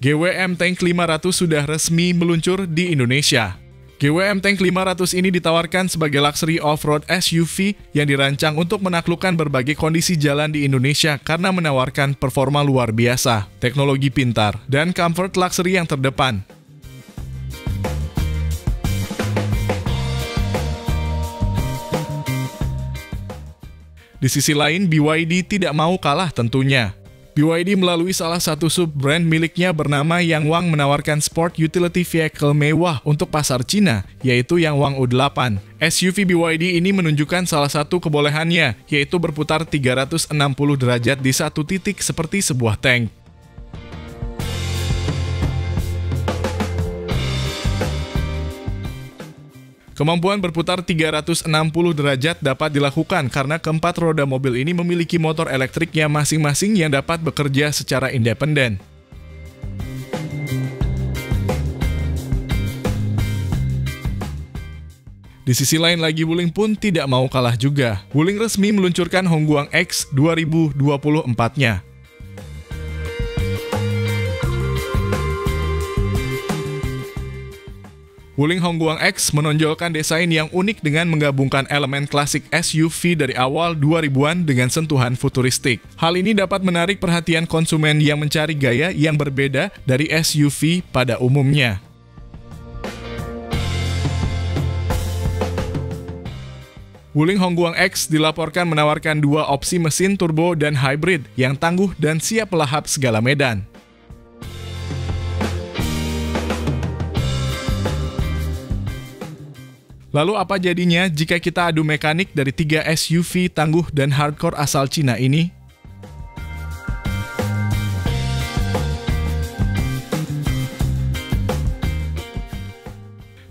GWM Tank 500 sudah resmi meluncur di Indonesia. GWM Tank 500 ini ditawarkan sebagai luxury off-road SUV yang dirancang untuk menaklukkan berbagai kondisi jalan di Indonesia karena menawarkan performa luar biasa, teknologi pintar, dan comfort luxury yang terdepan. Di sisi lain, BYD tidak mau kalah tentunya. BYD melalui salah satu sub-brand miliknya bernama Yangwang menawarkan sport utility vehicle mewah untuk pasar Cina, yaitu Yangwang U8. SUV BYD ini menunjukkan salah satu kebolehannya, yaitu berputar 360 derajat di satu titik seperti sebuah tank. Kemampuan berputar 360 derajat dapat dilakukan karena keempat roda mobil ini memiliki motor elektriknya masing-masing yang dapat bekerja secara independen. Di sisi lain lagi, Wuling pun tidak mau kalah juga. Wuling resmi meluncurkan Hongguang X 2024-nya. Wuling Hongguang X menonjolkan desain yang unik dengan menggabungkan elemen klasik SUV dari awal 2000-an dengan sentuhan futuristik. Hal ini dapat menarik perhatian konsumen yang mencari gaya yang berbeda dari SUV pada umumnya. Wuling Hongguang X dilaporkan menawarkan dua opsi mesin turbo dan hybrid yang tangguh dan siap melahap segala medan. Lalu apa jadinya jika kita adu mekanik dari 3 SUV tangguh dan hardcore asal Cina ini?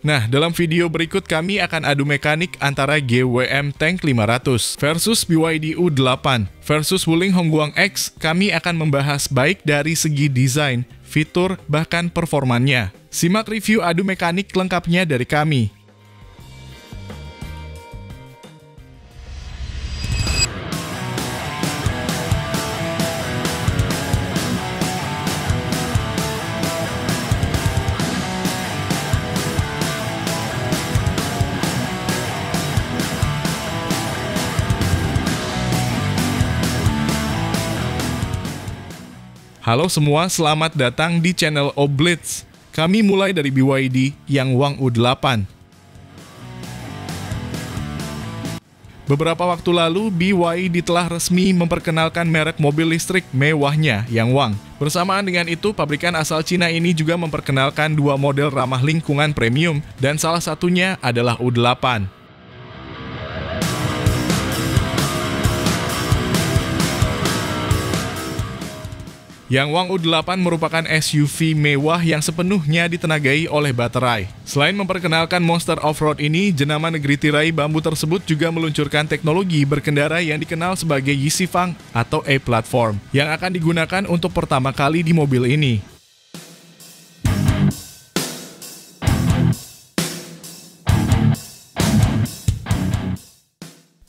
Nah, dalam video berikut kami akan adu mekanik antara GWM Tank 500 versus BYD U8 versus Wuling Hongguang X. Kami akan membahas baik dari segi desain, fitur, bahkan performanya. Simak review adu mekanik lengkapnya dari kami. Halo semua, selamat datang di channel Oblitz. Kami mulai dari BYD Yangwang U8. Beberapa waktu lalu, BYD telah resmi memperkenalkan merek mobil listrik mewahnya, Yangwang. Bersamaan dengan itu, pabrikan asal Cina ini juga memperkenalkan dua model ramah lingkungan premium, dan salah satunya adalah U8. Yangwang U8 merupakan SUV mewah yang sepenuhnya ditenagai oleh baterai. Selain memperkenalkan monster off-road ini, jenama negeri tirai bambu tersebut juga meluncurkan teknologi berkendara yang dikenal sebagai Yixifang atau A-Platform, yang akan digunakan untuk pertama kali di mobil ini.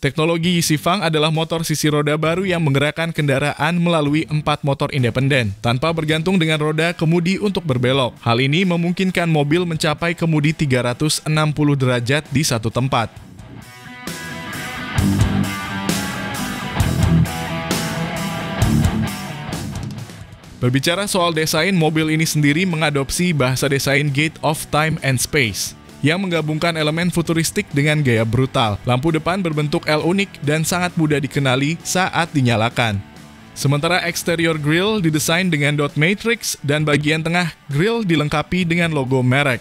Teknologi Yixifang adalah motor sisi roda baru yang menggerakkan kendaraan melalui 4 motor independen, tanpa bergantung dengan roda kemudi untuk berbelok. Hal ini memungkinkan mobil mencapai kemudi 360 derajat di satu tempat. Berbicara soal desain, mobil ini sendiri mengadopsi bahasa desain Gate of Time and Space, yang menggabungkan elemen futuristik dengan gaya brutal. Lampu depan berbentuk L unik dan sangat mudah dikenali saat dinyalakan. Sementara eksterior grill didesain dengan dot matrix dan bagian tengah grill dilengkapi dengan logo merek.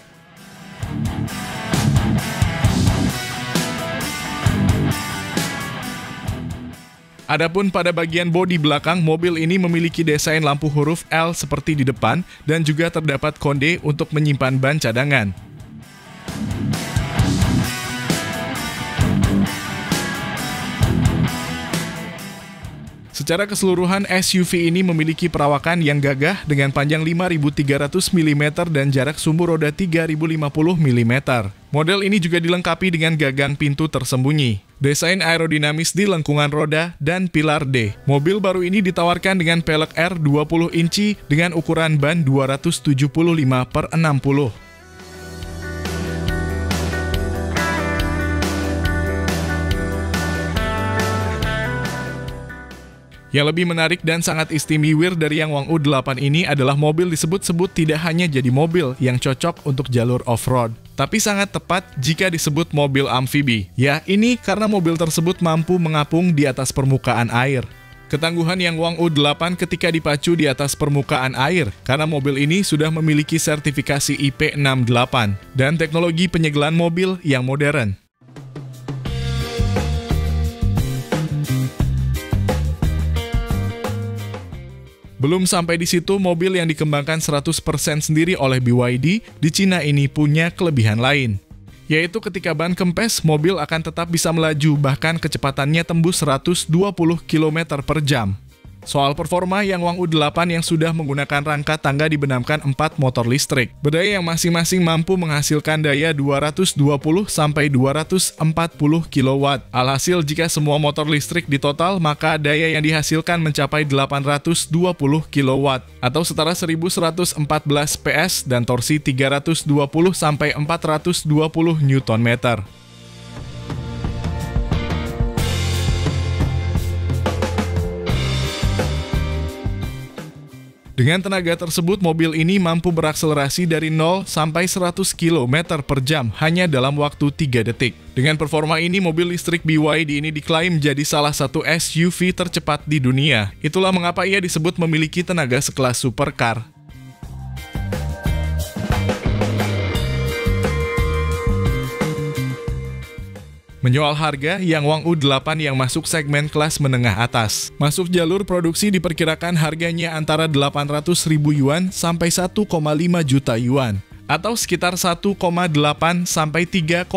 Adapun pada bagian bodi belakang, mobil ini memiliki desain lampu huruf L seperti di depan dan juga terdapat konde untuk menyimpan ban cadangan. Secara keseluruhan, SUV ini memiliki perawakan yang gagah dengan panjang 5.300 mm dan jarak sumbu roda 3.050 mm. Model ini juga dilengkapi dengan gagang pintu tersembunyi, desain aerodinamis di lengkungan roda, dan pilar D. Mobil baru ini ditawarkan dengan pelek R 20 inci dengan ukuran ban 275/60. Yang lebih menarik dan sangat istimewa dari yang Wangwu 8 ini adalah mobil disebut-sebut tidak hanya jadi mobil yang cocok untuk jalur off-road, tapi sangat tepat jika disebut mobil amfibi. Ya, ini karena mobil tersebut mampu mengapung di atas permukaan air. Ketangguhan yang Wangwu 8 ketika dipacu di atas permukaan air, karena mobil ini sudah memiliki sertifikasi IP68 dan teknologi penyegelan mobil yang modern. Belum sampai di situ, mobil yang dikembangkan 100% sendiri oleh BYD di Cina ini punya kelebihan lain. Yaitu ketika ban kempes, mobil akan tetap bisa melaju, bahkan kecepatannya tembus 120 km per jam. Soal performa, yang Wangwu 8 yang sudah menggunakan rangka tangga dibenamkan 4 motor listrik. Berdaya yang masing-masing mampu menghasilkan daya 220-240 kW. Alhasil, jika semua motor listrik ditotal, maka daya yang dihasilkan mencapai 820 kW atau setara 1114 PS dan torsi 320-420 Nm. Dengan tenaga tersebut, mobil ini mampu berakselerasi dari 0 sampai 100 km per jam hanya dalam waktu 3 detik. Dengan performa ini, mobil listrik BYD ini diklaim jadi salah satu SUV tercepat di dunia. Itulah mengapa ia disebut memiliki tenaga sekelas supercar. Menyoal harga, yang Wangwu 8 yang masuk segmen kelas menengah atas. Masuk jalur produksi diperkirakan harganya antara 800.000 yuan sampai 1,5 juta yuan, atau sekitar 1,8 sampai 3,4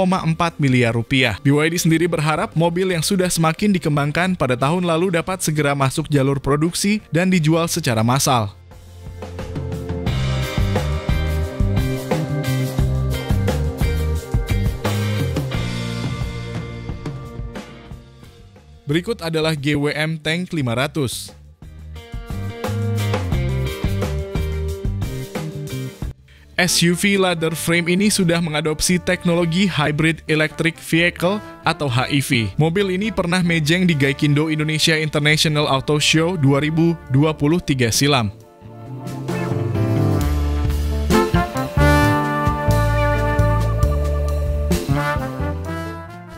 miliar rupiah. BYD sendiri berharap mobil yang sudah semakin dikembangkan pada tahun lalu dapat segera masuk jalur produksi dan dijual secara massal. Berikut adalah GWM Tank 500. SUV ladder frame ini sudah mengadopsi teknologi Hybrid Electric Vehicle atau HEV. Mobil ini pernah mejeng di Gaikindo Indonesia International Auto Show 2023 silam.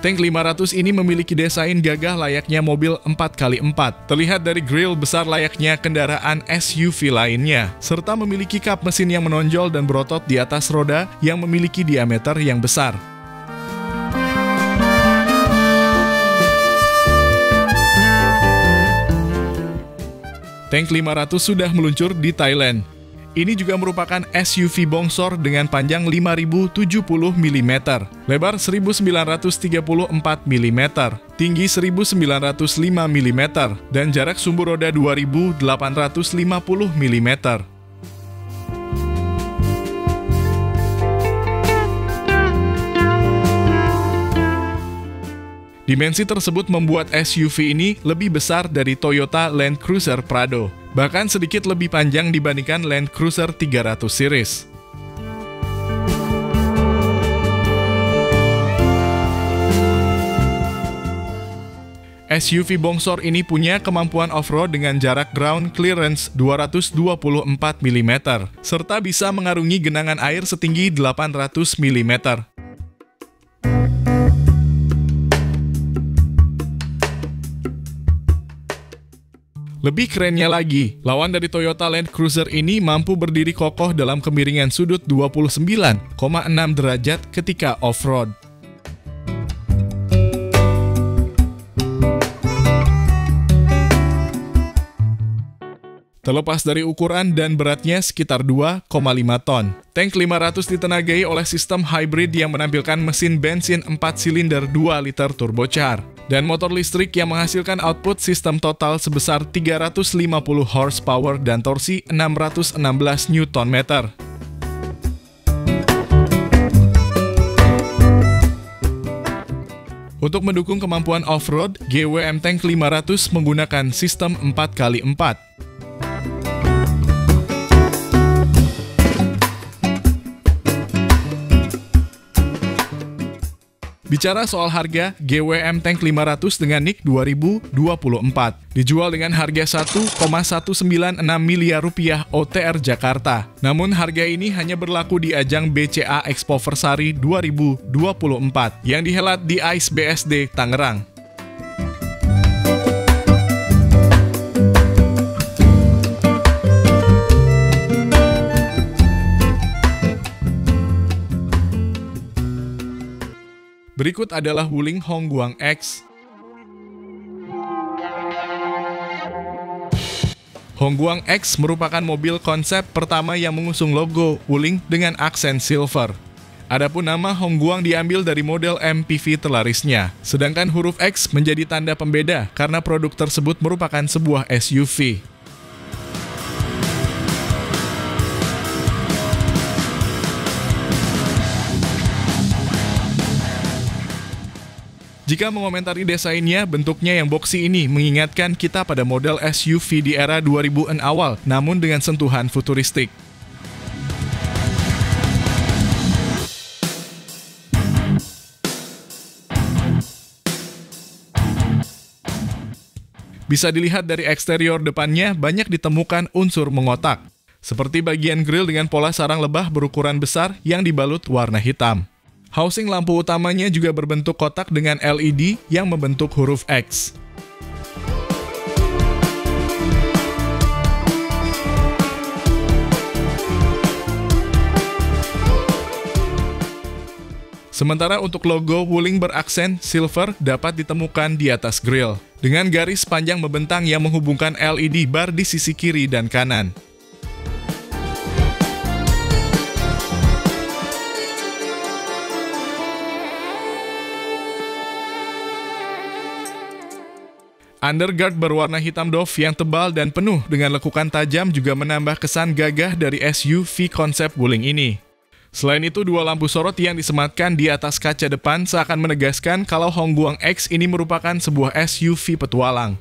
Tank 500 ini memiliki desain gagah layaknya mobil 4x4, terlihat dari grill besar layaknya kendaraan SUV lainnya, serta memiliki kap mesin yang menonjol dan berotot di atas roda yang memiliki diameter yang besar. Tank 500 sudah meluncur di Thailand. Ini juga merupakan SUV bongsor dengan panjang 5.070 mm, lebar 1.934 mm, tinggi 1.905 mm, dan jarak sumbu roda 2.850 mm. Dimensi tersebut membuat SUV ini lebih besar dari Toyota Land Cruiser Prado, bahkan sedikit lebih panjang dibandingkan Land Cruiser 300 series. SUV bongsor ini punya kemampuan off-road dengan jarak ground clearance 224 mm, serta bisa mengarungi genangan air setinggi 800 mm. Lebih kerennya lagi, lawan dari Toyota Land Cruiser ini mampu berdiri kokoh dalam kemiringan sudut 29,6 derajat ketika off-road. Terlepas dari ukuran dan beratnya sekitar 2,5 ton. Tank 500 ditenagai oleh sistem hybrid yang menampilkan mesin bensin 4 silinder 2 liter turbocharged dan motor listrik yang menghasilkan output sistem total sebesar 350 horsepower dan torsi 616 Nm. Untuk mendukung kemampuan off-road, GWM Tank 500 menggunakan sistem 4x4. Bicara soal harga, GWM Tank 500 dengan NIK 2024 dijual dengan harga 1,196 miliar rupiah OTR Jakarta. Namun harga ini hanya berlaku di ajang BCA Expo Versari 2024 yang dihelat di ICE BSD Tangerang. Berikut adalah Wuling Hongguang X. Hongguang X merupakan mobil konsep pertama yang mengusung logo Wuling dengan aksen silver. Adapun nama Hongguang diambil dari model MPV terlarisnya, sedangkan huruf X menjadi tanda pembeda karena produk tersebut merupakan sebuah SUV. Jika mengomentari desainnya, bentuknya yang boxy ini mengingatkan kita pada model SUV di era 2000-an awal, namun dengan sentuhan futuristik. Bisa dilihat dari eksterior depannya, banyak ditemukan unsur mengotak, seperti bagian grill dengan pola sarang lebah berukuran besar yang dibalut warna hitam. Housing lampu utamanya juga berbentuk kotak dengan LED yang membentuk huruf X. Sementara untuk logo Wuling beraksen silver dapat ditemukan di atas grill, dengan garis panjang membentang yang menghubungkan LED bar di sisi kiri dan kanan. Underguard berwarna hitam doff yang tebal dan penuh dengan lekukan tajam juga menambah kesan gagah dari SUV konsep Wuling ini. Selain itu, dua lampu sorot yang disematkan di atas kaca depan seakan menegaskan kalau Hongguang X ini merupakan sebuah SUV petualang.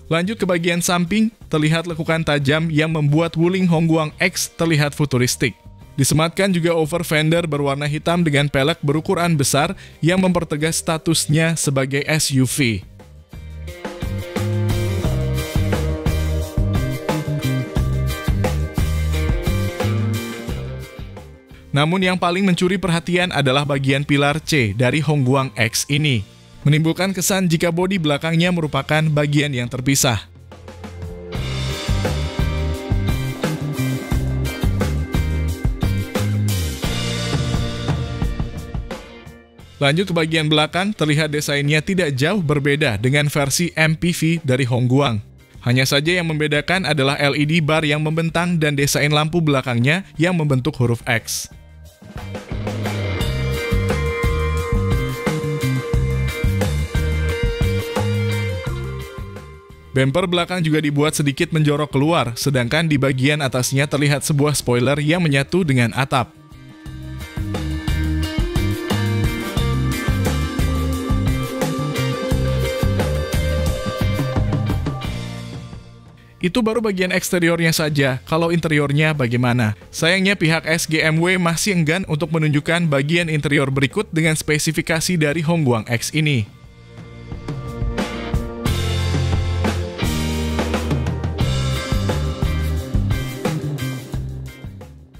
Lanjut ke bagian samping, terlihat lekukan tajam yang membuat Wuling Hongguang X terlihat futuristik. Disematkan juga over fender berwarna hitam dengan pelek berukuran besar yang mempertegas statusnya sebagai SUV. Namun yang paling mencuri perhatian adalah bagian pilar C dari Hongguang X ini. Menimbulkan kesan jika bodi belakangnya merupakan bagian yang terpisah. Lanjut ke bagian belakang, terlihat desainnya tidak jauh berbeda dengan versi MPV dari Hongguang. Hanya saja yang membedakan adalah LED bar yang membentang dan desain lampu belakangnya yang membentuk huruf X. Bumper belakang juga dibuat sedikit menjorok keluar, sedangkan di bagian atasnya terlihat sebuah spoiler yang menyatu dengan atap. Itu baru bagian eksteriornya saja, kalau interiornya bagaimana? Sayangnya pihak SGMW masih enggan untuk menunjukkan bagian interior berikut dengan spesifikasi dari Hongguang X ini.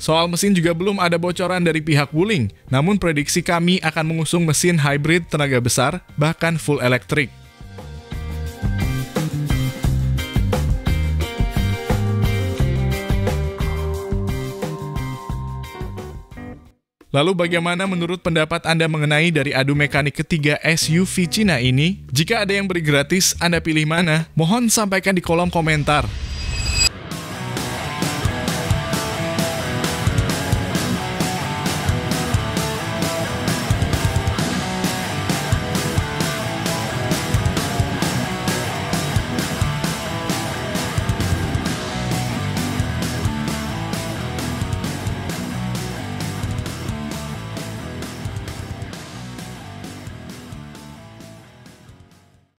Soal mesin juga belum ada bocoran dari pihak Wuling, namun prediksi kami akan mengusung mesin hybrid tenaga besar, bahkan full elektrik. Lalu bagaimana menurut pendapat Anda mengenai dari adu mekanik ketiga SUV Cina ini? Jika ada yang beri gratis, Anda pilih mana? Mohon sampaikan di kolom komentar.